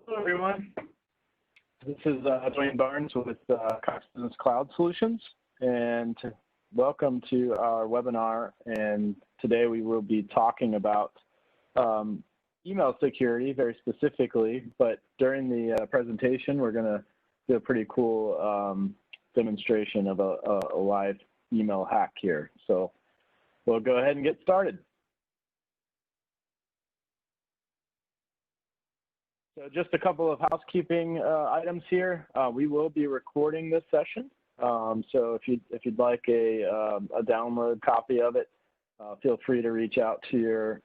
Hello, everyone. This is Dwayne Barnes with Cox Business Cloud Solutions, and welcome to our webinar. And today we will be talking about email security very specifically, but during the presentation, we're going to do a pretty cool demonstration of a live email hack here. So we'll go ahead and get started. So just a couple of housekeeping items here. We will be recording this session. So if you'd like a download copy of it, feel free to reach out to your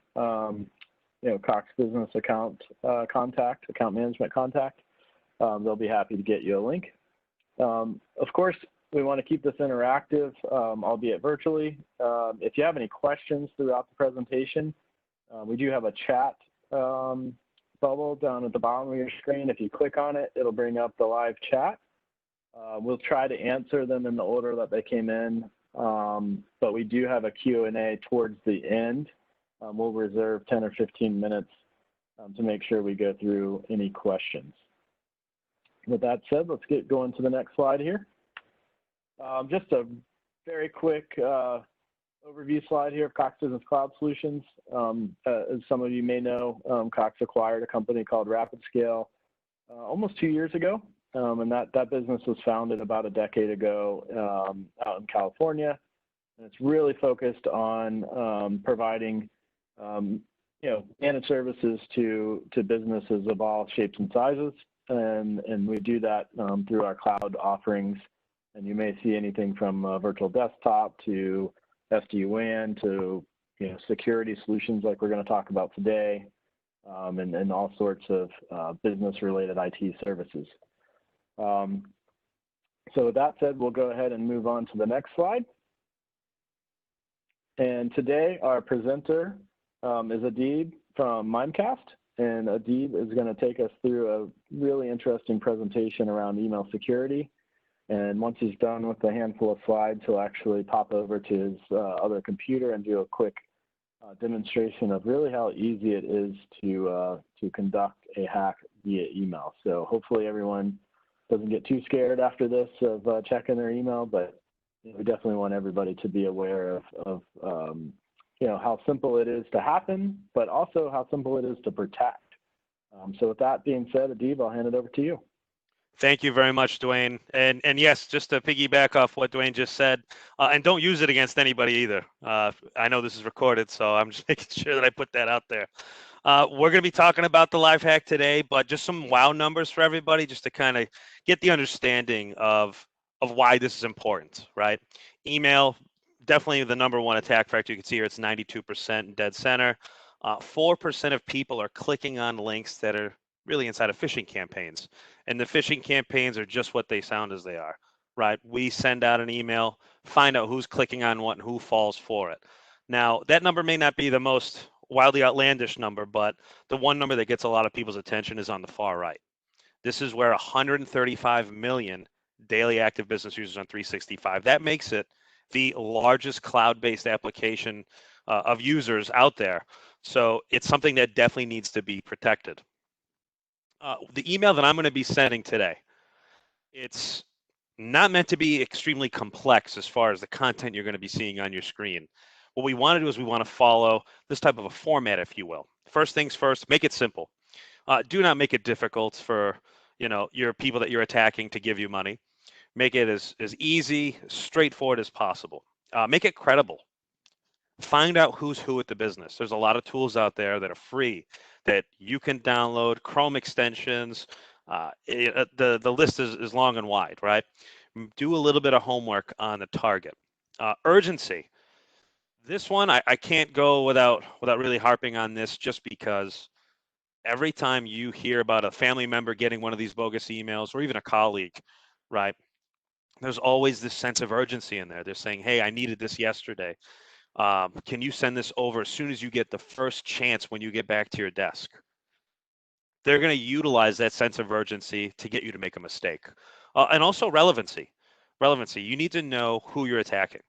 Cox Business account management contact. They'll be happy to get you a link. Of course, we want to keep this interactive, albeit virtually. If you have any questions throughout the presentation, we do have a chat bubble down at the bottom of your screen. If you click on it, it'll bring up the live chat. We'll try to answer them in the order that they came in, but we do have a Q&A towards the end. We'll reserve 10 or 15 minutes to make sure we go through any questions. With that said, let's get going to the next slide here. Just a very quick overview slide here of Cox Business Cloud Solutions. As some of you may know, Cox acquired a company called RapidScale almost 2 years ago, and that business was founded about a decade ago out in California, and it's really focused on providing managed services to businesses of all shapes and sizes, and we do that through our cloud offerings. And you may see anything from virtual desktop to SD-WAN to security solutions like we're going to talk about today, and all sorts of business-related IT services. So with that said, we'll go ahead and move on to the next slide. And today our presenter is Adib from Mimecast, and Adib is going to take us through a really interesting presentation around email security. And once he's done with a handful of slides, he'll actually pop over to his other computer and do a quick demonstration of really how easy it is to conduct a hack via email. So hopefully everyone doesn't get too scared after this of checking their email, but we definitely want everybody to be aware of how simple it is to happen, but also how simple it is to protect. So with that being said, Adib, I'll hand it over to you. Thank you very much, Dwayne. And yes, just to piggyback off what Dwayne just said, and don't use it against anybody either. I know this is recorded, so I'm just making sure that I put that out there. We're going to be talking about the live hack today, but just some wow numbers for everybody, just to kind of get the understanding of why this is important, right? Email, definitely the #1 attack factor. You can see here it's 92% in dead center. 4% of people are clicking on links that are really inside of phishing campaigns. And the phishing campaigns are just what they sound as they are, right? We send out an email, find out who's clicking on what and who falls for it. Now, that number may not be the most wildly outlandish number, but the one number that gets a lot of people's attention is on the far right. This is where 135 million daily active business users on 365. That makes it the largest cloud-based application of users out there. So it's something that definitely needs to be protected. The email that I'm going to be sending today, it's not meant to be extremely complex as far as the content you're going to be seeing on your screen. What we want to do is we want to follow this type of a format, if you will. First things first, make it simple. Do not make it difficult for your people that you're attacking to give you money. Make it as easy, straightforward as possible. Make it credible. Find out who's who at the business. There's a lot of tools out there that are free that you can download, Chrome extensions. The list is long and wide, right? Do a little bit of homework on the target. Urgency. This one, I can't go without really harping on this, just because every time you hear about a family member getting one of these bogus emails, or even a colleague, right, there's always this sense of urgency in there. They're saying, hey, I needed this yesterday. Can you send this over as soon as you get the first chance when you get back to your desk? They're going to utilize that sense of urgency to get you to make a mistake. And also relevancy. You need to know who you're attacking.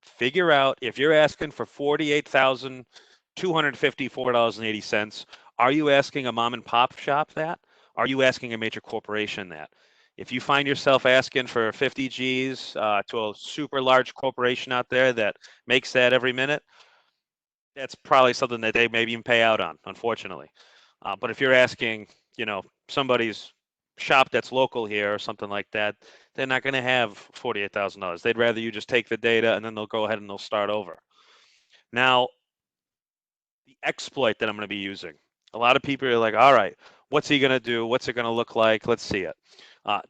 Figure out, if you're asking for $48,254.80, are you asking a mom and pop shop that? Are you asking a major corporation that? If you find yourself asking for 50 Gs to a super large corporation out there that makes that every minute, that's probably something that they maybe even pay out on, unfortunately. But if you're asking, somebody's shop that's local here or something like that, they're not going to have $48,000. They'd rather you just take the data and then they'll go ahead and they'll start over. Now, the exploit that I'm going to be using. A lot of people are like, all right, what's he going to do? What's it going to look like? Let's see it.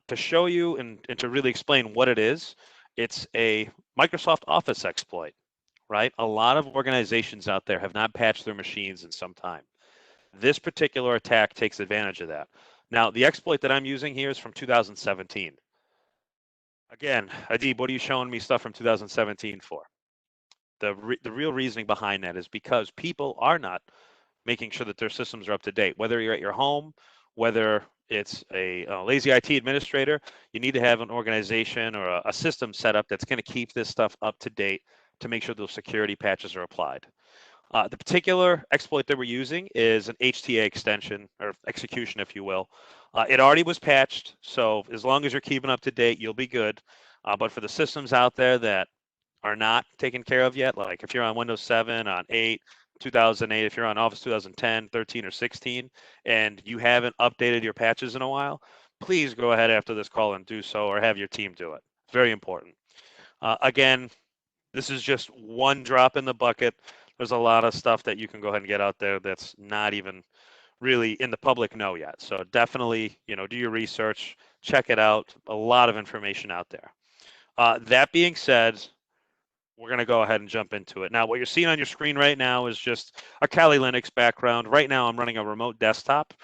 To show you and to really explain what it is, it's a Microsoft Office exploit, right? A lot of organizations out there have not patched their machines in some time. This particular attack takes advantage of that. Now, the exploit that I'm using here is from 2017. Again, Adib, what are you showing me stuff from 2017 for? The real reasoning behind that is because people are not making sure that their systems are up to date. Whether you're at your home, whether it's a lazy IT administrator, you need to have an organization or a system set up that's going to keep this stuff up to date to make sure those security patches are applied. The particular exploit that we're using is an HTA extension or execution, if you will. It already was patched, so as long as you're keeping up to date, you'll be good. But for the systems out there that are not taken care of yet, like if you're on Windows 7, on 8, 2008, if you're on Office 2010, 13, or 16, and you haven't updated your patches in a while, please go ahead after this call and do so, or have your team do it. It's very important. Again, this is just one drop in the bucket. There's a lot of stuff that you can go ahead and get out there that's not even really in the public know yet. So definitely, do your research, check it out. A lot of information out there. That being said, we're going to go ahead and jump into it. Now, what you're seeing on your screen right now is just a Kali Linux background. Right now, I'm running a remote desktop.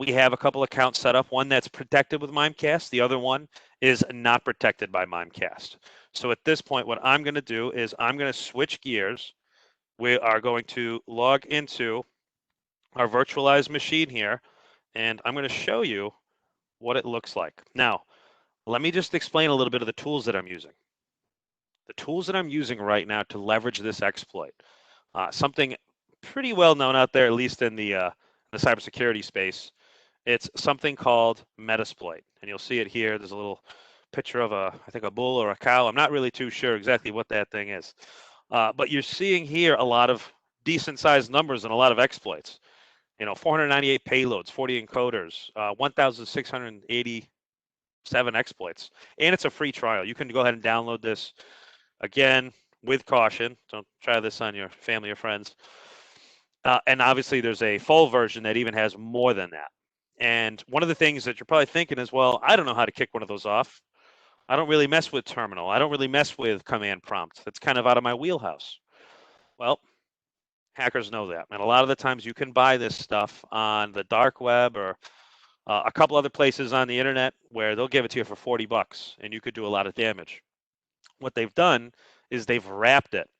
We have a couple accounts set up. One that's protected with Mimecast. The other one is not protected by Mimecast. So at this point, what I'm going to do is I'm going to switch gears. We are going to log into our virtualized machine here, and I'm going to show you what it looks like. Now, let me just explain a little bit of the tools that I'm using. The tools that I'm using right now to leverage this exploit, something pretty well known out there, at least in the cybersecurity space. It's something called Metasploit, and you'll see it here. There's a little picture of I think a bull or a cow. I'm not really too sure exactly what that thing is, but you're seeing here a lot of decent-sized numbers and a lot of exploits. 498 payloads, 40 encoders, 1,687 exploits, and it's a free trial. You can go ahead and download this. Again, with caution, don't try this on your family or friends. And obviously, there's a full version that even has more than that. And one of the things that you're probably thinking is, well, I don't know how to kick one of those off. I don't really mess with terminal. I don't really mess with command prompt. That's kind of out of my wheelhouse. Well, hackers know that. And a lot of the times you can buy this stuff on the dark web or a couple other places on the internet where they'll give it to you for $40 and you could do a lot of damage. What they've done is they've wrapped it.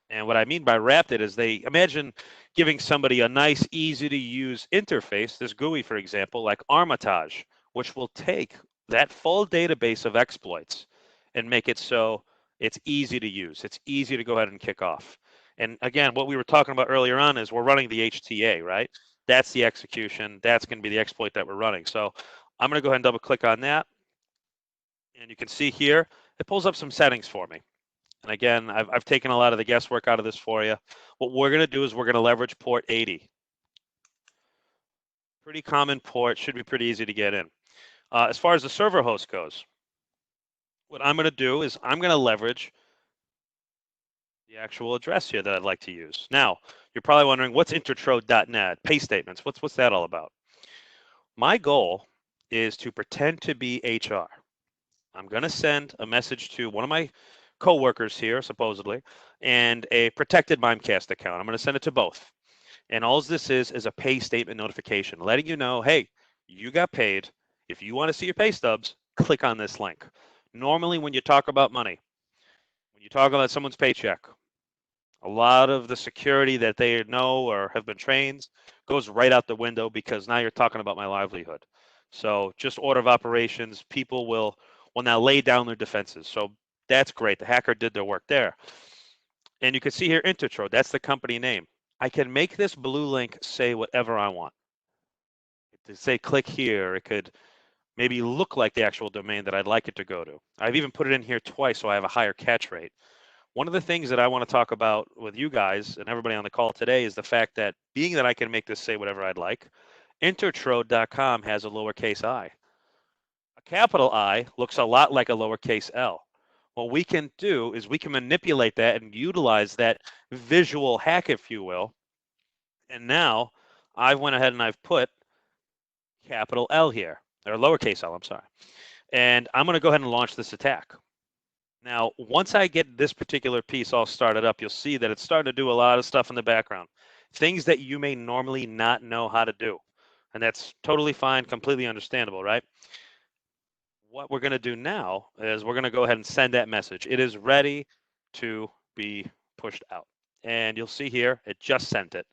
And what I mean by wrapped it is they imagine giving somebody a nice, easy to use interface, this GUI, for example, like Armitage, which will take that full database of exploits and make it so it's easy to use. It's easy to go ahead and kick off. And again, what we were talking about earlier on is we're running the HTA, right? That's the execution. That's going to be the exploit that we're running. So I'm going to go ahead and double click on that. And you can see here, it pulls up some settings for me. And again, I've taken a lot of the guesswork out of this for you. What we're going to do is we're going to leverage port 80. Pretty common port, should be pretty easy to get in. As far as the server host goes, what I'm going to do is I'm going to leverage the actual address here that I'd like to use. Now, you're probably wondering, what's intro.net, pay statements, what's that all about? My goal is to pretend to be HR. I'm going to send a message to one of my coworkers here, supposedly, and a protected Mimecast account. I'm going to send it to both. And all this is a pay statement notification, letting you know, hey, you got paid. If you want to see your pay stubs, click on this link. Normally, when you talk about money, when you talk about someone's paycheck, a lot of the security that they know or have been trained goes right out the window because now you're talking about my livelihood. So just order of operations, people will now lay down their defenses. So that's great. The hacker did their work there. And you can see here, Intro, that's the company name. I can make this blue link say whatever I want. It to say click here. It could maybe look like the actual domain that I'd like it to go to. I've even put it in here twice so I have a higher catch rate. One of the things that I want to talk about with you guys and everybody on the call today is the fact that being that I can make this say whatever I'd like, intertrode.com has a lowercase I. A capital I looks a lot like a lowercase l. What we can do is we can manipulate that and utilize that visual hack, if you will. And now I went ahead and I've put capital L here, or lowercase l, I'm sorry. And I'm going to go ahead and launch this attack. Now, once I get this particular piece all started up, you'll see that it's starting to do a lot of stuff in the background, things that you may normally not know how to do. And that's totally fine, completely understandable, right? What we're going to do now is we're going to go ahead and send that message. It is ready to be pushed out. And you'll see here, it just sent it.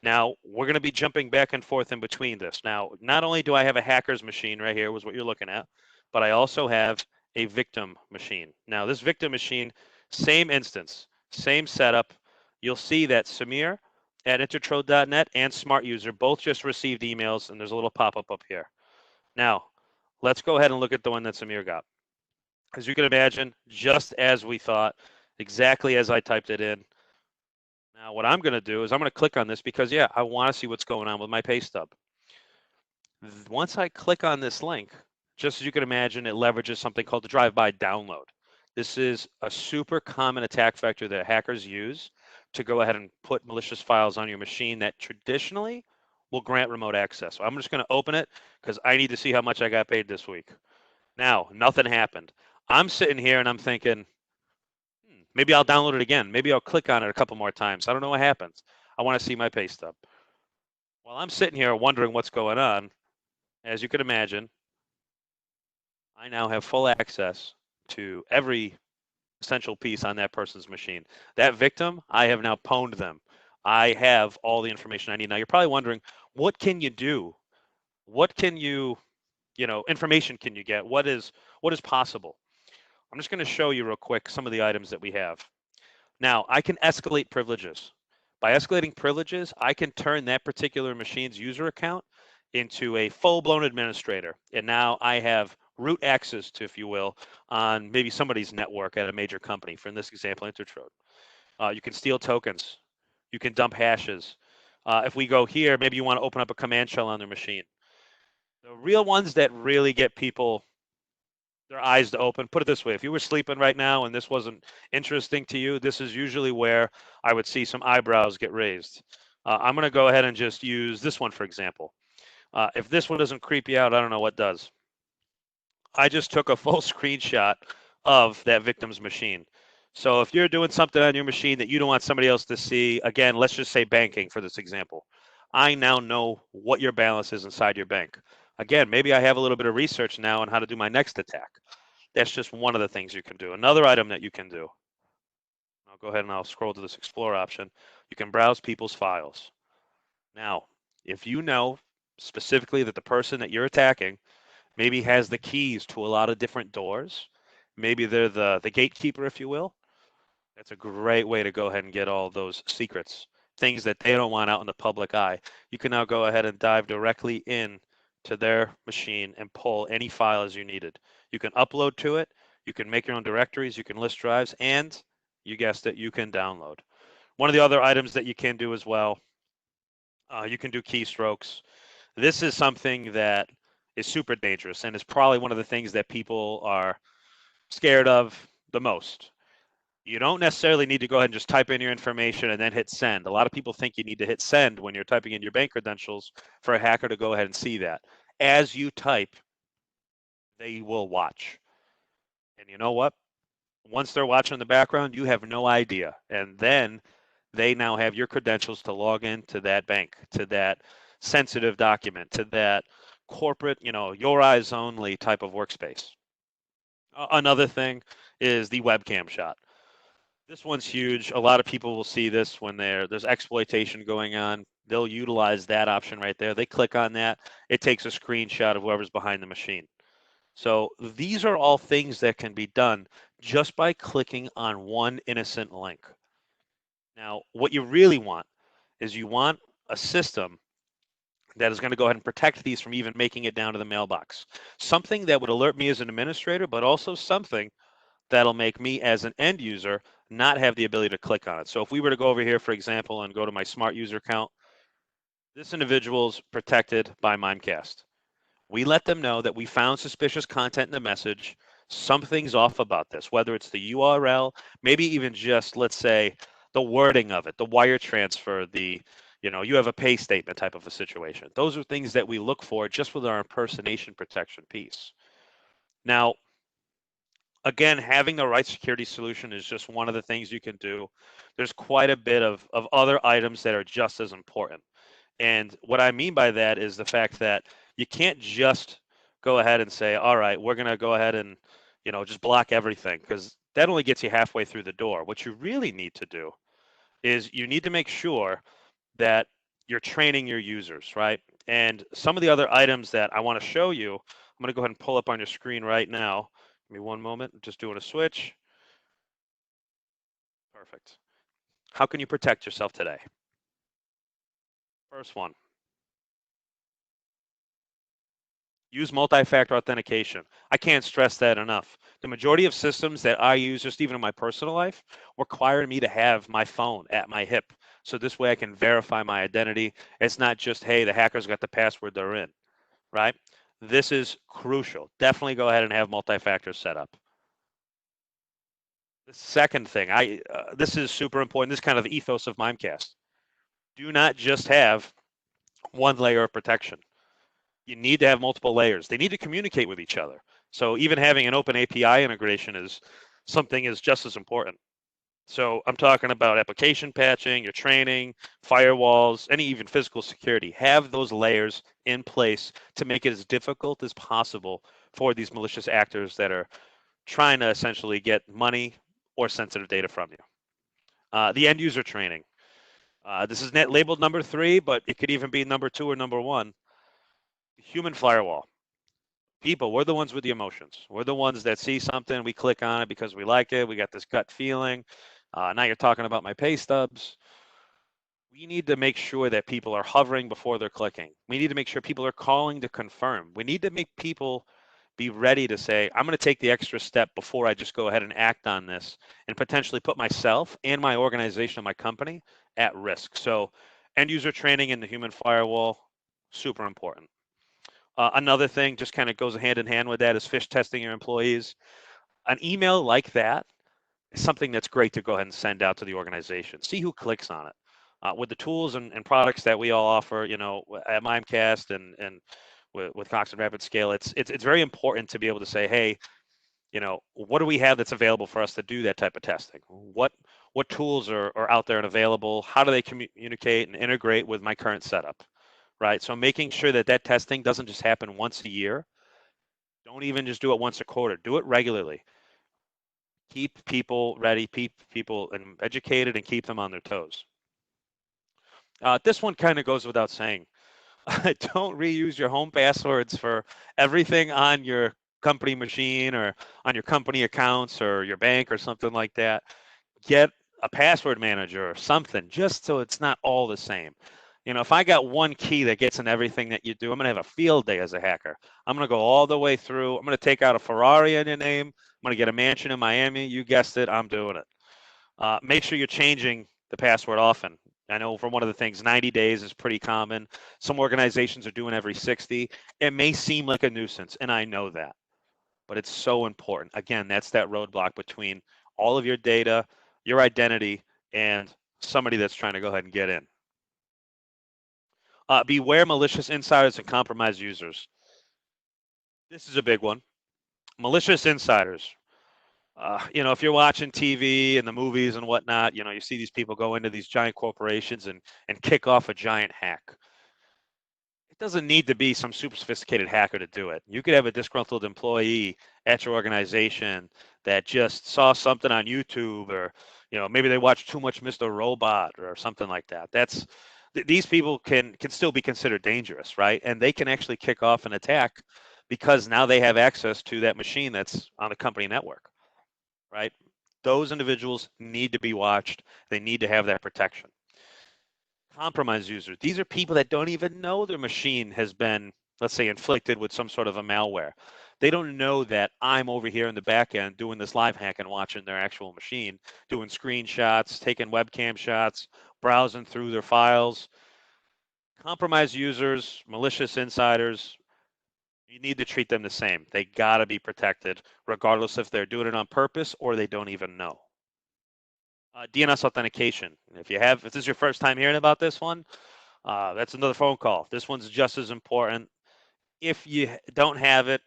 Now, we're going to be jumping back and forth in between this. Now, not only do I have a hacker's machine right here, was what you're looking at, but I also have a victim machine. Now, this victim machine, same instance, same setup. You'll see that Samir at intertrode.net and Smart User both just received emails, and there's a little pop-up up here. Now, let's go ahead and look at the one that Samir got. As you can imagine, just as we thought, exactly as I typed it in. Now, what I'm going to do is I'm going to click on this because, yeah, I want to see what's going on with my pay stub. Once I click on this link, just as you can imagine, it leverages something called the drive-by download. This is a super common attack vector that hackers use to go ahead and put malicious files on your machine that traditionally will grant remote access. So I'm just going to open it because I need to see how much I got paid this week. Now, nothing happened. I'm sitting here and I'm thinking, maybe I'll download it again. Maybe I'll click on it a couple more times. I don't know what happens. I want to see my pay stub. While I'm sitting here wondering what's going on, as you can imagine, I now have full access to every essential piece on that person's machine. That victim, I have now pwned them. I have all the information I need. Now, you're probably wondering, what can you do? What can you information can you get? What is possible? I'm just going to show you real quick some of the items that we have. Now, I can escalate privileges. By escalating privileges, I can turn that particular machine's user account into a full-blown administrator. And now I have root access to, if you will, on maybe somebody's network at a major company. For in this example, Intertrode. You can steal tokens. You can dump hashes. If we go here, maybe you want to open up a command shell on their machine. The real ones that really get people their eyes to open, put it this way, if you were sleeping right now and this wasn't interesting to you, this is usually where I would see some eyebrows get raised. I'm going to go ahead and just use this one, for example. If this one doesn't creep you out, I don't know what does. I just took a full screenshot of that victim's machine. So if you're doing something on your machine that you don't want somebody else to see, again, let's just say banking for this example. I now know what your balance is inside your bank. Again, maybe I have a little bit of research now on how to do my next attack. That's just one of the things you can do. Another item that you can do, I'll go ahead and I'll scroll to this Explore option. You can browse people's files. Now, if you know specifically that the person that you're attacking maybe has the keys to a lot of different doors, maybe they're the gatekeeper, if you will, that's a great way to go ahead and get all those secrets, things that they don't want out in the public eye. You can now go ahead and dive directly in to their machine and pull any file as you needed. You can upload to it, you can make your own directories, you can list drives, and you guessed it, you can download. One of the other items that you can do as well, you can do keystrokes. This is something that is super dangerous and is probably one of the things that people are scared of the most. You don't necessarily need to go ahead and just type in your information and then hit send. A lot of people think you need to hit send when you're typing in your bank credentials for a hacker to go ahead and see that. As you type, they will watch. And you know what? Once they're watching in the background, you have no idea. And then they now have your credentials to log into that bank, to that sensitive document, to that corporate, your eyes only type of workspace. Another thing is the webcam shot. This one's huge. A lot of people will see this when there's exploitation going on. They'll utilize that option right there. They click on that. It takes a screenshot of whoever's behind the machine. So these are all things that can be done just by clicking on one innocent link. Now, what you really want is you want a system that is going to go ahead and protect these from even making it down to the mailbox. Something that would alert me as an administrator, but also something that'll make me as an end user not have the ability to click on it. So if we were to go over here, for example, and go to my smart user account, this individual's protected by Mimecast. We let them know that we found suspicious content in the message. Something's off about this, whether it's the URL, maybe even just, let's say, the wording of it, the wire transfer, you have a pay statement type of a situation. Those are things that we look for just with our impersonation protection piece. Now, again, having the right security solution is just one of the things you can do. There's quite a bit of other items that are just as important. And what I mean by that is the fact that you can't just go ahead and say, all right, we're going to go ahead and, just block everything, because that only gets you halfway through the door. What you really need to do is you need to make sure that you're training your users, right? And some of the other items that I want to show you, I'm going to go ahead and pull up on your screen right now. Give me one moment, just doing a switch. Perfect. How can you protect yourself today? First one, use multi-factor authentication. I can't stress that enough. The majority of systems that I use, just even in my personal life, require me to have my phone at my hip. So this way I can verify my identity. It's not just, hey, the hacker's got the password they're in, right? This is crucial. Definitely go ahead and have multi-factor set up. The second thing, this is super important. This is kind of the ethos of Mimecast. Do not just have one layer of protection. You need to have multiple layers. They need to communicate with each other. So even having an open API integration is just as important. So I'm talking about application patching, your training, firewalls, any even physical security. Have those layers in place to make it as difficult as possible for these malicious actors that are trying to essentially get money or sensitive data from you. The end user training. This is net labeled number 3, but it could even be number 2 or number 1. Human firewall. People, we're the ones with the emotions. We're the ones that see something, we click on it because we like it. We got this gut feeling. Now you're talking about my pay stubs. We need to make sure that people are hovering before they're clicking. We need to make sure people are calling to confirm. We need to make people be ready to say, I'm going to take the extra step before I just go ahead and act on this and potentially put myself and my organization and my company at risk. So end user training in the human firewall, super important. Another thing just kind of goes hand in hand with that is phish testing your employees. An email like that is something that's great to go ahead and send out to the organization. See who clicks on it. With the tools and products that we all offer, at Mimecast and with Cox and Rapid Scale, it's very important to be able to say, hey, what do we have that's available for us to do that type of testing? What tools are out there and available? How do they communicate and integrate with my current setup? Right. So making sure that testing doesn't just happen once a year. Don't even just do it once a quarter. Do it regularly. Keep people ready, keep people educated, and keep them on their toes. This one kind of goes without saying. Don't reuse your home passwords for everything on your company machine or on your company accounts or your bank or something like that. Get a password manager or something, just so it's not all the same. If I got one key that gets in everything that you do, I'm going to have a field day as a hacker. I'm going to go all the way through. I'm going to take out a Ferrari in your name. I'm going to get a mansion in Miami. You guessed it. I'm doing it. Make sure you're changing the password often. I know from one of the things, 90 days is pretty common. Some organizations are doing every 60. It may seem like a nuisance, and I know that, but it's so important. Again, that's that roadblock between all of your data, your identity, and somebody that's trying to go ahead and get in. Beware malicious insiders and compromised users. This is a big one. Malicious insiders. If you're watching TV and the movies and whatnot, you see these people go into these giant corporations and kick off a giant hack. It doesn't need to be some super sophisticated hacker to do it. You could have a disgruntled employee at your organization that just saw something on YouTube, or maybe they watched too much Mr. Robot or something like that. These people can still be considered dangerous, right? And they can actually kick off an attack because now they have access to that machine that's on the company network, right? Those individuals need to be watched. They need to have that protection. Compromised users. These are people that don't even know their machine has been, let's say, inflicted with some sort of a malware. They don't know that I'm over here in the back end doing this live hack and watching their actual machine, doing screenshots, taking webcam shots, browsing through their files. Compromised users, malicious insiders, you need to treat them the same. They got to be protected, regardless if they're doing it on purpose or they don't even know. DNS authentication. If this is your first time hearing about this one, that's another phone call. This one's just as important. If you don't have it,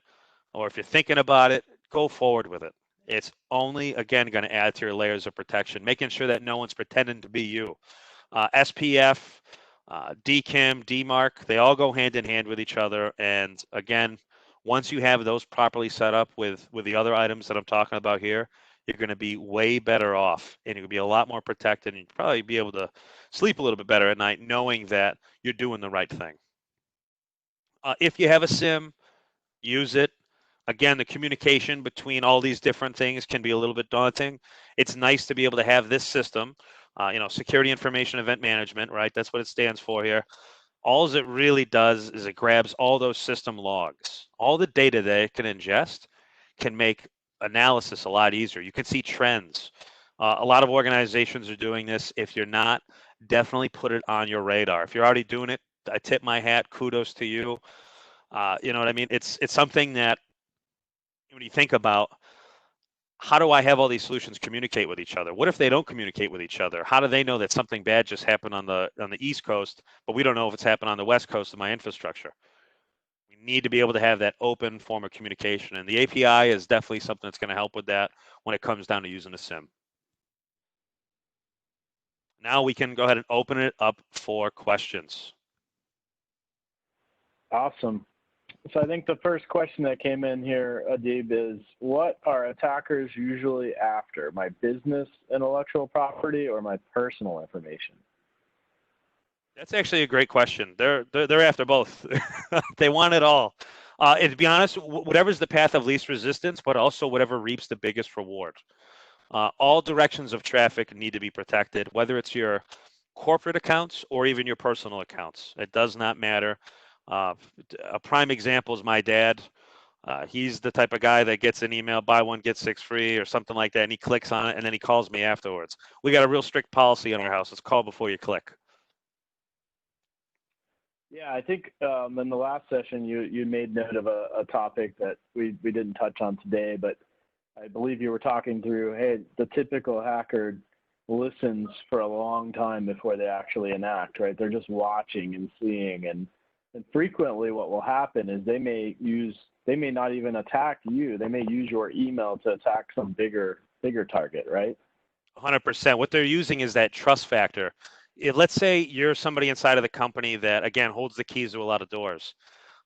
or if you're thinking about it, go forward with it. It's only, again, going to add to your layers of protection, making sure that no one's pretending to be you. SPF, DKIM, DMARC, they all go hand in hand with each other. And again, once you have those properly set up with the other items that I'm talking about here, you're going to be way better off, and you'll be a lot more protected, and you'll probably be able to sleep a little bit better at night knowing that you're doing the right thing. If you have a SIEM, use it. Again, the communication between all these different things can be a little bit daunting. It's nice to be able to have this system, security information event management, right? That's what it stands for here. All it really does is it grabs all those system logs. All the data that it can ingest can make analysis a lot easier. You can see trends. A lot of organizations are doing this. If you're not, definitely put it on your radar. If you're already doing it, I tip my hat. Kudos to you. You know what I mean? It's something that when you think about, how do I have all these solutions communicate with each other? What if they don't communicate with each other? How do they know that something bad just happened on the East Coast, but we don't know if it's happened on the West Coast of my infrastructure? We need to be able to have that open form of communication, and the API is definitely something that's going to help with that when it comes down to using the SIEM. Now we can go ahead and open it up for questions. Awesome. So I think the first question that came in here, Adib, is what are attackers usually after? My business intellectual property or my personal information? That's actually a great question. They're after both. They want it all. And to be honest, whatever's the path of least resistance, but also whatever reaps the biggest reward. All directions of traffic need to be protected, whether it's your corporate accounts or even your personal accounts. It does not matter. A prime example is my dad. He's the type of guy that gets an email, buy one, get six free or something like that, and he clicks on it, and then he calls me afterwards. We got a real strict policy in our house. It's call before you click. Yeah, I think in the last session you made note of a topic that we didn't touch on today, but I believe you were talking through, hey, the typical hacker listens for a long time before they actually enact, right? They're just watching and seeing, and frequently what will happen is they may not even attack you. They may use your email to attack some bigger target, right? 100%. What they're using is that trust factor. Let's say you're somebody inside of the company that, again, holds the keys to a lot of doors,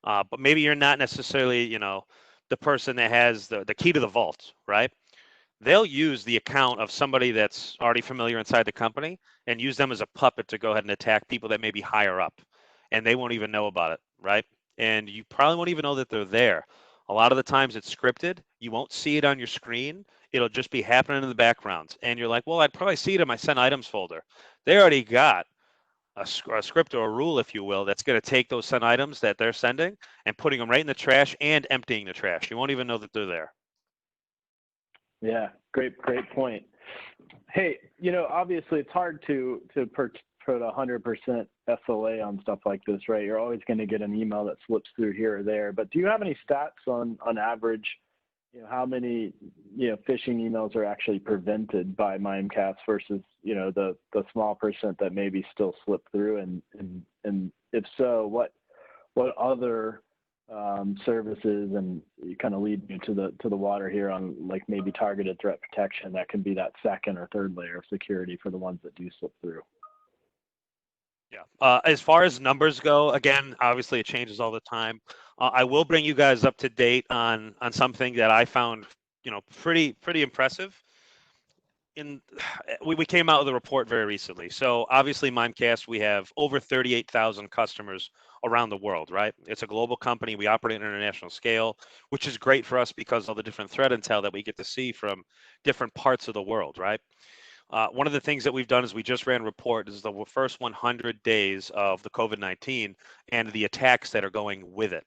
but maybe you're not necessarily, the person that has the key to the vault, right? They'll use the account of somebody that's already familiar inside the company and use them as a puppet to go ahead and attack people that may be higher up, and they won't even know about it, right? And you probably won't even know that they're there. A lot of the times it's scripted. You won't see it on your screen. It'll just be happening in the background. And you're like, well, I'd probably see it in my sent items folder. They already got a script or a rule, if you will, that's going to take those sent items that they're sending and putting them right in the trash and emptying the trash. You won't even know that they're there. Yeah, great point. Hey, obviously it's hard to put 100% SLA on stuff like this, right? You're always going to get an email that slips through here or there. But do you have any stats on average, how many phishing emails are actually prevented by Mimecast versus the small percent that maybe still slip through, and if so, what other services, and you kind of lead me to the water here on like maybe targeted threat protection that can be that second or third layer of security for the ones that do slip through. Yeah. As far as numbers go, again, obviously it changes all the time. I will bring you guys up to date on something that I found, pretty impressive. We came out with a report very recently. So obviously, Mimecast, we have over 38,000 customers around the world, right? It's a global company. We operate on an international scale, which is great for us because of all the different threat intel that we get to see from different parts of the world, right? One of the things that we've done is we just ran a report. This is the first 100 days of the COVID-19 and the attacks that are going with it,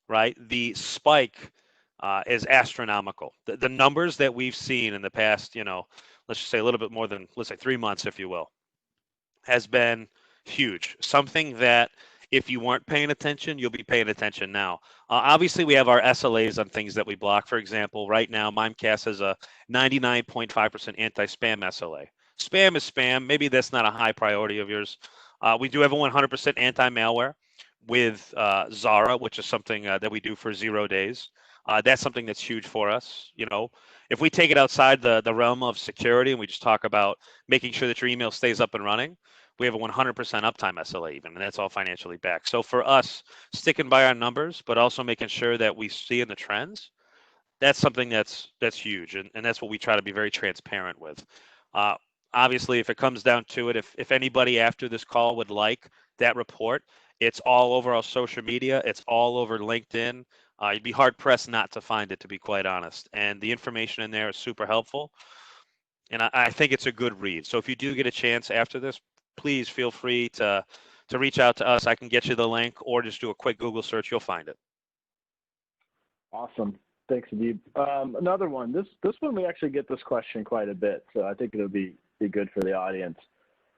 right? The spike is astronomical. The numbers that we've seen in the past, let's just say a little bit more than, let's say 3 months, if you will, has been huge. Something that if you weren't paying attention, you'll be paying attention now. Obviously, we have our SLAs on things that we block. For example, right now, Mimecast has a 99.5% anti-spam SLA. Spam is spam. Maybe that's not a high priority of yours. We do have a 100% anti-malware with Zara, which is something that we do for 0 days. That's something that's huge for us. If we take it outside the realm of security and we just talk about making sure that your email stays up and running, we have a 100% uptime SLA even, and that's all financially backed. So for us, sticking by our numbers, but also making sure that we see in the trends, that's something that's huge, and that's what we try to be very transparent with. Obviously, if it comes down to it, if anybody after this call would like that report, it's all over our social media. It's all over LinkedIn. You'd be hard pressed not to find it, to be quite honest. And the information in there is super helpful. And I think it's a good read. So if you do get a chance after this, please feel free to reach out to us. I can get you the link, or just do a quick Google search. You'll find it. Awesome. Thanks, Adib. Another one. This one, we actually get this question quite a bit, so I think it'll be good for the audience.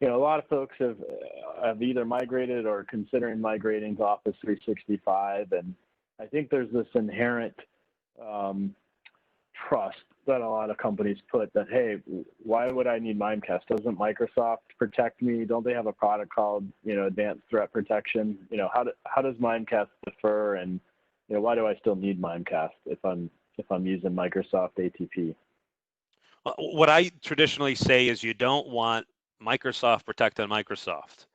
A lot of folks have either migrated or considering migrating to Office 365, and I think there's this inherent trust that a lot of companies put that, hey, why would I need Mimecast? Doesn't Microsoft protect me? Don't they have a product called, Advanced Threat Protection? How does Mimecast differ, and why do I still need Mimecast if I'm using Microsoft ATP? What I traditionally say is you don't want Microsoft protecting Microsoft.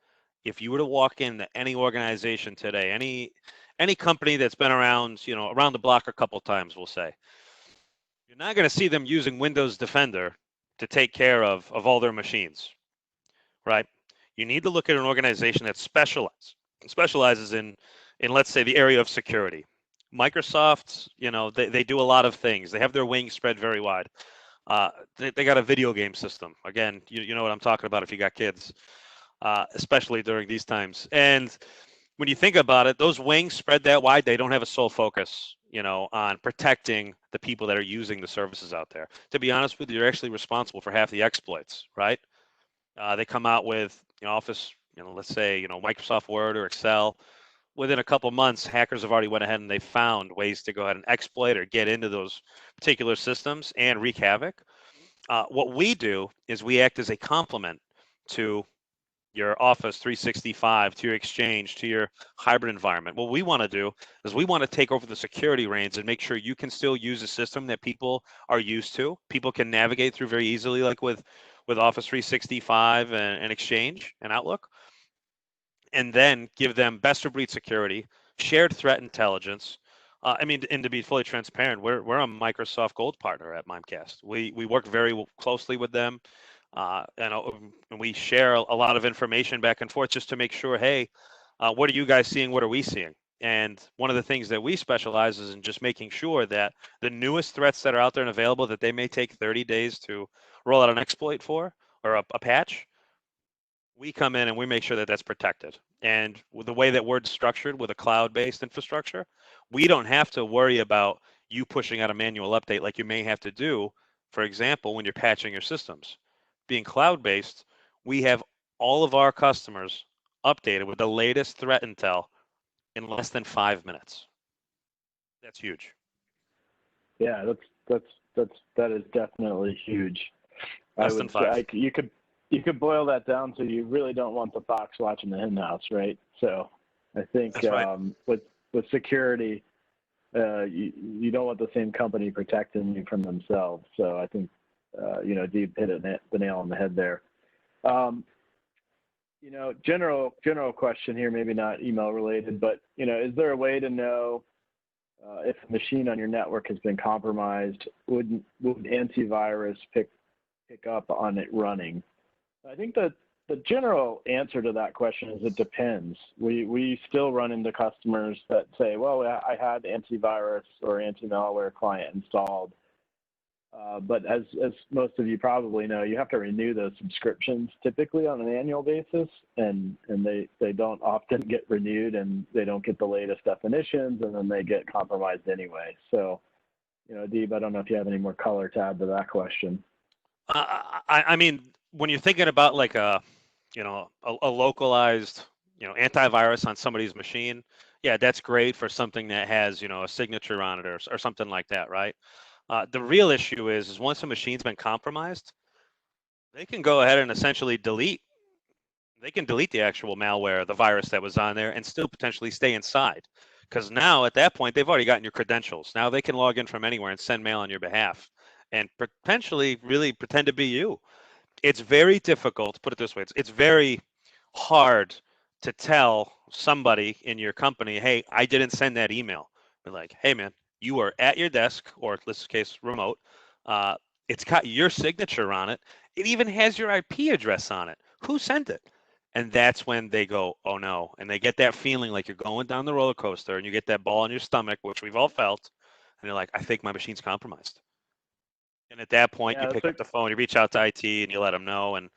If you were to walk into any organization today, any company that's been around, around the block a couple times, we'll say, you're not going to see them using Windows Defender to take care of all their machines, right? You need to look at an organization that specializes in let's say the area of security. Microsoft, they do a lot of things. They have their wings spread very wide. They got a video game system. Again, you know what I'm talking about if you got kids, especially during these times. And when you think about it, those wings spread that wide, they don't have a sole focus, on protecting the people that are using the services out there. To be honest with you, you're actually responsible for half the exploits, right? They come out with Office, let's say, Microsoft Word or Excel. Within a couple months, hackers have already went ahead and they found ways to go ahead and exploit or get into those particular systems and wreak havoc. What we do is we act as a complement to your Office 365, to your Exchange, to your hybrid environment. What we want to do is we want to take over the security reins and make sure you can still use a system that people are used to. People can navigate through very easily, like with Office 365 and Exchange and Outlook, and then give them best of breed security, shared threat intelligence. And to be fully transparent, we're a Microsoft Gold partner at Mimecast. We work very closely with them. And we share a lot of information back and forth just to make sure, hey, what are you guys seeing? What are we seeing? And one of the things that we specialize is in just making sure that the newest threats that are out there and available that they may take 30 days to roll out an exploit for or a patch, we come in and we make sure that that's protected. And with the way that we're structured with a cloud-based infrastructure, we don't have to worry about you pushing out a manual update like you may have to do, for example, when you're patching your systems. Being cloud-based, we have all of our customers updated with the latest threat intel in less than 5 minutes. That's huge. Yeah, that is definitely huge. Less than 5. You could boil that down to you really don't want the fox watching the hen house, right? So I think right. with security, you don't want the same company protecting you from themselves. So I think Deep hit the nail on the head there. General question here, maybe not email related, but is there a way to know if a machine on your network has been compromised? Would antivirus pick up on it running? I think that the general answer to that question is it depends. We still run into customers that say, well, I had antivirus or anti-malware client installed, But as most of you probably know, you have to renew those subscriptions typically on an annual basis, and they don't often get renewed, and they don't get the latest definitions, and then they get compromised anyway. So, Deeb, I don't know if you have any more color to add to that question. I mean, when you're thinking about like a localized, antivirus on somebody's machine, yeah, that's great for something that has, a signature on it or something like that, right? The real issue is once a machine's been compromised, they can go ahead and essentially delete the actual malware, the virus that was on there, and still potentially stay inside. Because now at that point, they've already gotten your credentials. Now they can log in from anywhere and send mail on your behalf and potentially really pretend to be you. It's very difficult, put it this way, it's very hard to tell somebody in your company, hey, I didn't send that email. Be like, hey, man, you are at your desk, or in this case, remote. It's got your signature on it. It even has your IP address on it. Who sent it? And that's when they go, oh no. And they get that feeling like you're going down the roller coaster and you get that ball in your stomach, which we've all felt. And you're like, I think my machine's compromised. And at that point, you pick up the phone, you reach out to IT, and you let them know. And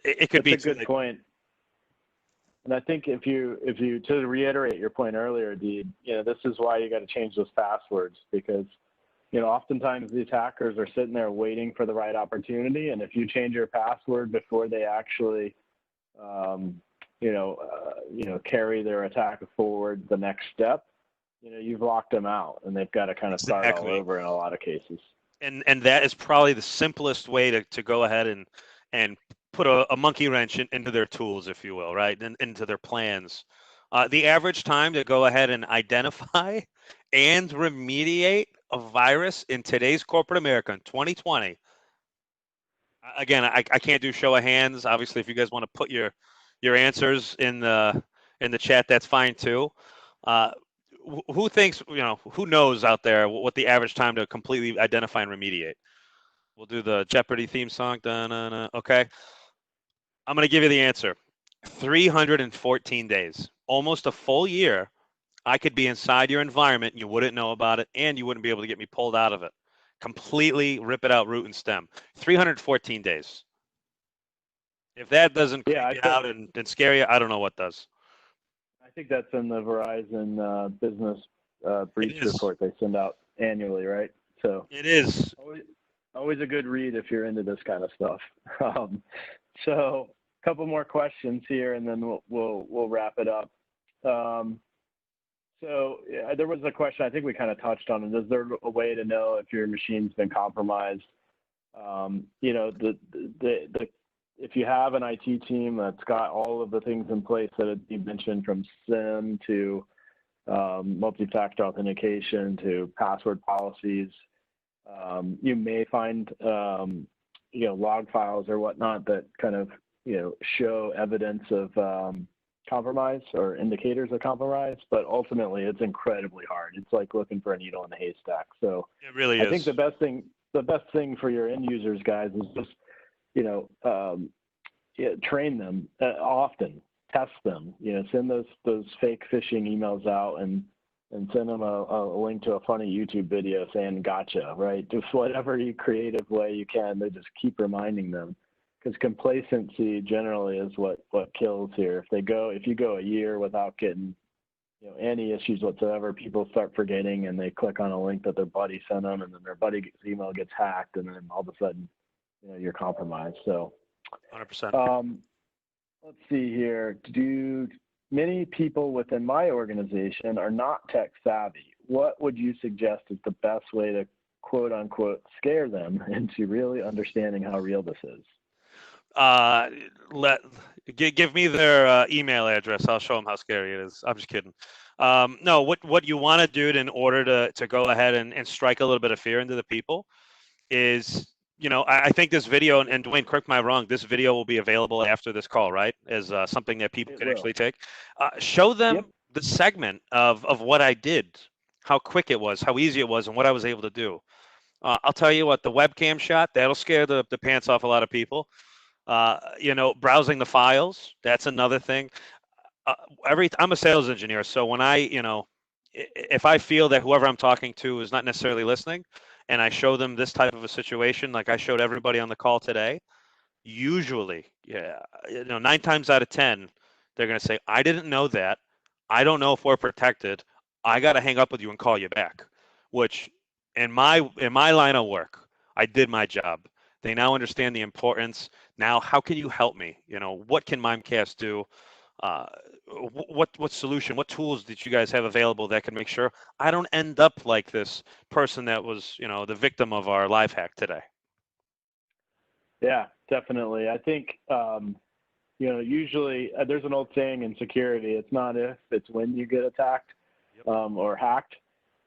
it could be a good point. And I think if you to reiterate your point earlier, Deeb, this is why you got to change those passwords, because oftentimes the attackers are sitting there waiting for the right opportunity, and if you change your password before they actually carry their attack forward the next step, you've locked them out, and they've got to kind of start all over in a lot of cases. And that is probably the simplest way to go ahead and put a monkey wrench into their tools, if you will, right, and into their plans. The average time to go ahead and identify and remediate a virus in today's corporate America in 2020. Again, I can't do show of hands. Obviously, if you guys want to put your answers in the chat, that's fine too. Who thinks, who knows out there what the average time to completely identify and remediate? We'll do the Jeopardy theme song. Da-na-na. Okay. I'm going to give you the answer. 314 days, almost a full year. I could be inside your environment and you wouldn't know about it, and you wouldn't be able to get me pulled out of it. Completely rip it out root and stem. 314 days. If that doesn't creep you out and scare you, I don't know what does. I think that's in the Verizon business breach report they send out annually, right? So it is. Always a good read if you're into this kind of stuff. So a couple more questions here, and then we'll wrap it up. So there was a question, I think we kind of touched on it. Is there a way to know if your machine's been compromised? If you have an IT team that's got all of the things in place that you mentioned, from SIEM to multi-factor authentication to password policies, you may find log files or whatnot that kind of show evidence of compromise or indicators of compromise, but ultimately it's incredibly hard. It's like looking for a needle in a haystack. So it really is. I think the best thing for your end users, guys, is just train them often, test them. Send those fake phishing emails out and send them a link to a funny YouTube video saying "gotcha," right? Just whatever creative way you can. They just keep reminding them. Because complacency generally is what kills here. If you go a year without getting any issues whatsoever, people start forgetting and they click on a link that their buddy sent them, and then their buddy's email gets hacked, and then all of a sudden you're compromised. So 100%. Let's see here. Many people within my organization are not tech savvy. What would you suggest is the best way to quote unquote scare them into really understanding how real this is? Give me their email address. I'll show them how scary it is. I'm just kidding. No, what you want to do in order to go ahead and strike a little bit of fear into the people is, I think this video, and Dwayne, correct me if I'm wrong, this video will be available after this call, right? As something that people can actually take. Show them the segment of what I did, how quick it was, how easy it was, and what I was able to do. I'll tell you what, the webcam shot, that'll scare the pants off a lot of people. Browsing the files, that's another thing. I'm a sales engineer, so when if I feel that whoever I'm talking to is not necessarily listening, and I show them this type of a situation, like I showed everybody on the call today, usually, yeah, 9 times out of 10, they're going to say, I didn't know that. I don't know if we're protected. I got to hang up with you and call you back, which in my line of work, I did my job. They now understand the importance. Now, how can you help me? What can Mimecast do? Uh, what solution, what tools did you guys have available that can make sure I don't end up like this person that was, the victim of our live hack today? Yeah, definitely. I think, usually there's an old saying in security, it's not if, it's when you get attacked or hacked.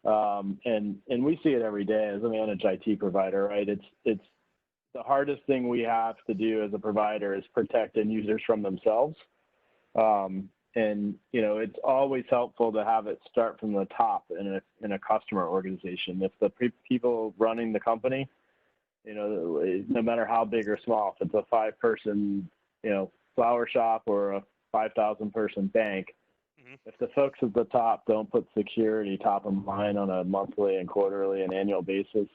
And we see it every day as a managed IT provider, right? It's the hardest thing we have to do as a provider is protect end users from themselves. And it's always helpful to have it start from the top in a customer organization. If the people running the company, no matter how big or small, if it's a 5-person, flower shop or a 5,000-person bank, if the folks at the top don't put security top of mind on a monthly and quarterly and annual basis,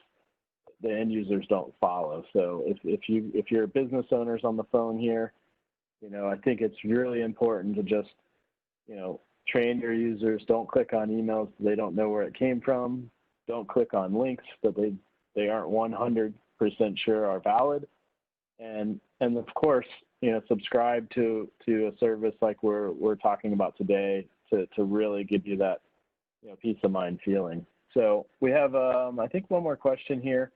the end users don't follow. So if your business owners on the phone here, I think it's really important to just, train your users. Don't click on emails they don't know where it came from. Don't click on links that they aren't 100% sure are valid. And of course, subscribe to a service like we're talking about today to really give you that, peace of mind feeling. So we have, I think, one more question here,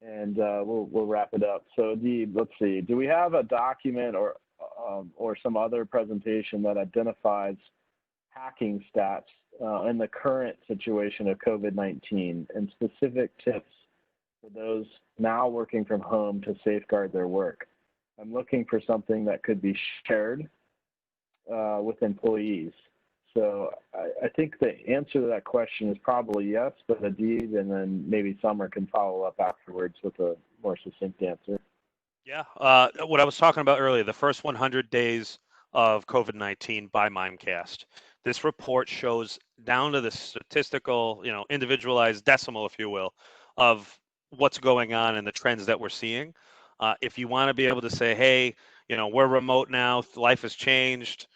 and we'll wrap it up. So let's see, do we have a document or some other presentation that identifies hacking stats in the current situation of COVID-19 and specific tips for those now working from home to safeguard their work? I'm looking for something that could be shared with employees. So I think the answer to that question is probably yes, but Adib and then maybe Summer can follow up afterwards with a more succinct answer. Yeah, what I was talking about earlier, the first 100 days of COVID-19 by Mimecast. This report shows down to the statistical, individualized decimal, if you will, of what's going on and the trends that we're seeing. If you want to be able to say, hey, we're remote now, life has changed,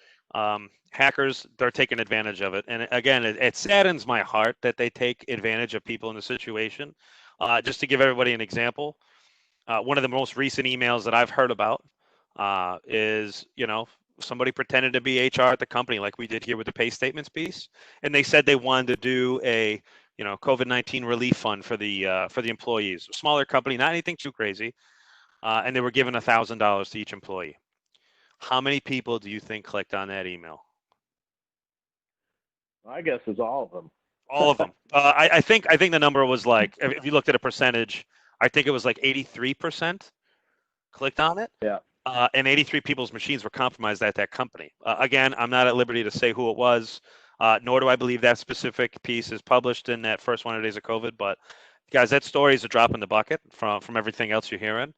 hackers, they're taking advantage of it. And again, it saddens my heart that they take advantage of people in the situation. Just to give everybody an example, one of the most recent emails that I've heard about is, somebody pretended to be HR at the company, like we did here with the pay statements piece, and they said they wanted to do a, COVID-19 relief fund for the employees. Smaller company, not anything too crazy, and they were giving $1,000 to each employee. How many people do you think clicked on that email? I guess it's all of them. All of them. I think the number was like, if you looked at a percentage, I think it was like 83% clicked on it. Yeah. And 83 people's machines were compromised at that company. Again, I'm not at liberty to say who it was, nor do I believe that specific piece is published in that first 100 days of COVID. But guys, that story is a drop in the bucket from everything else you're hearing.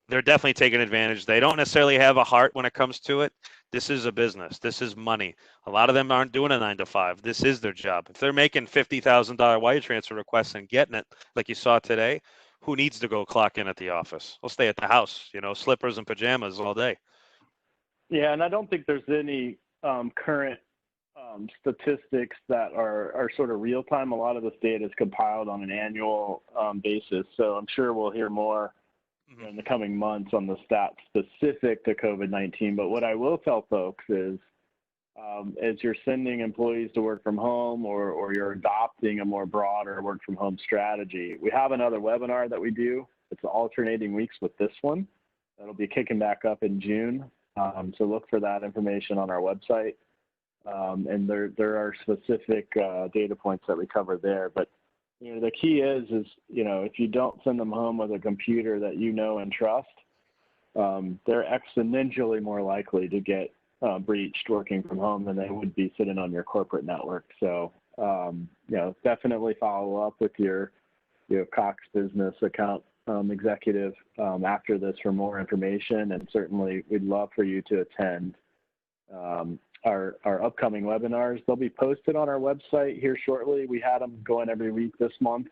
They're definitely taking advantage. They don't necessarily have a heart when it comes to it. This is a business. This is money. A lot of them aren't doing a 9 to 5. This is their job. If they're making $50,000 wire transfer requests and getting it, like you saw today, who needs to go clock in at the office? We'll stay at the house, slippers and pajamas all day. Yeah, and I don't think there's any current statistics that are sort of real time. A lot of this data is compiled on an annual basis, so I'm sure we'll hear more in the coming months on the stats specific to COVID-19. But what I will tell folks is, as you're sending employees to work from home or you're adopting a more broader work from home strategy, we have another webinar that we do. It's alternating weeks with this one. That'll be kicking back up in June. So look for that information on our website. And there are specific data points that we cover there. But the key is if you don't send them home with a computer that you know and trust, they're exponentially more likely to get breached working from home than they would be sitting on your corporate network. So, definitely follow up with your Cox business account executive after this for more information. And certainly we'd love for you to attend our upcoming webinars. They'll be posted on our website here shortly. We had them going every week this month.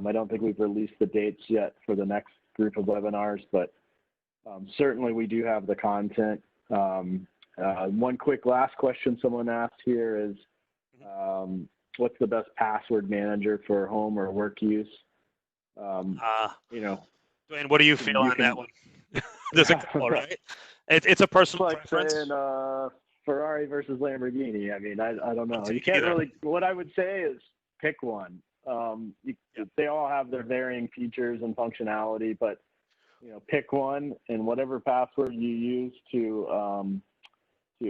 I don't think we've released the dates yet for the next group of webinars, but certainly we do have the content. One quick last question someone asked here is, what's the best password manager for home or work use? You know, Dwayne, what do you feel on that one? There's a couple, right? It's a personal preference. Saying, Ferrari versus Lamborghini. I mean, I don't know. You can't either. really. What I would say is pick one. They all have their varying features and functionality, but pick one, and whatever password you use to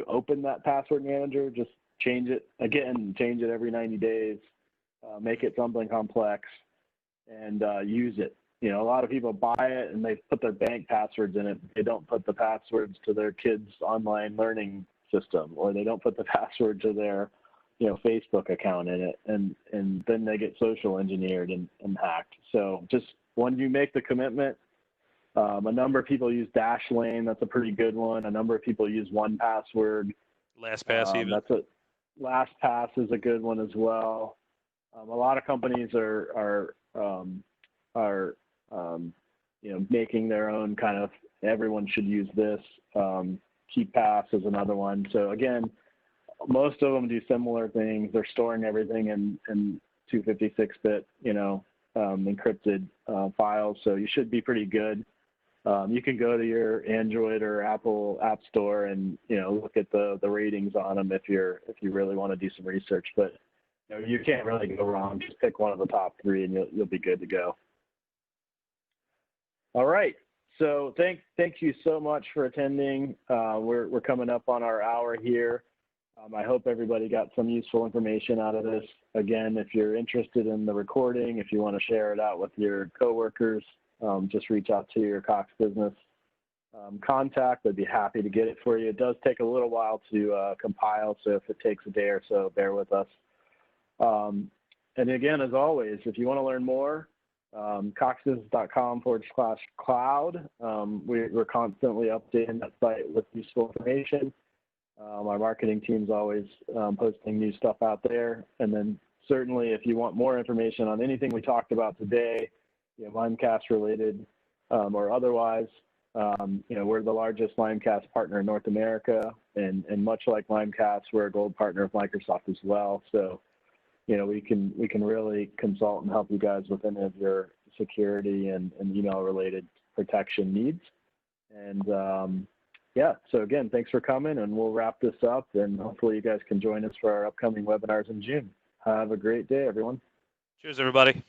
open that password manager, just change it again. Change it every 90 days. Make it something complex, and use it. A lot of people buy it and they put their bank passwords in it. They don't put the passwords to their kids' online learning system, or they don't put the password to their, Facebook account in it, and then they get social engineered and hacked. So just when you make the commitment, a number of people use Dashlane. That's a pretty good one. A number of people use 1Password. LastPass even. LastPass is a good one as well. A lot of companies are making their own kind of, everyone should use this. KeepPass is another one. So again, most of them do similar things. They're storing everything in 256-bit, encrypted files. So you should be pretty good. You can go to your Android or Apple App Store and look at the ratings on them if you really want to do some research. But you can't really go wrong. Just pick one of the top three and you'll be good to go. All right. So thank you so much for attending. We're coming up on our hour here. I hope everybody got some useful information out of this. Again, if you're interested in the recording, if you want to share it out with your coworkers, just reach out to your Cox Business contact. I'd be happy to get it for you. It does take a little while to compile, so if it takes a day or so, bear with us. And again, as always, if you want to learn more, coxbusiness.com/cloud. We're constantly updating that site with useful information. Our marketing team's always posting new stuff out there. And then certainly if you want more information on anything we talked about today, Limecast related or otherwise, we're the largest Limecast partner in North America. And much like Limecast, we're a gold partner of Microsoft as well. So we can really consult and help you guys with any of your security and email related protection needs. And so again, thanks for coming, and we'll wrap this up, and hopefully you guys can join us for our upcoming webinars in June. Have a great day, everyone. Cheers, everybody.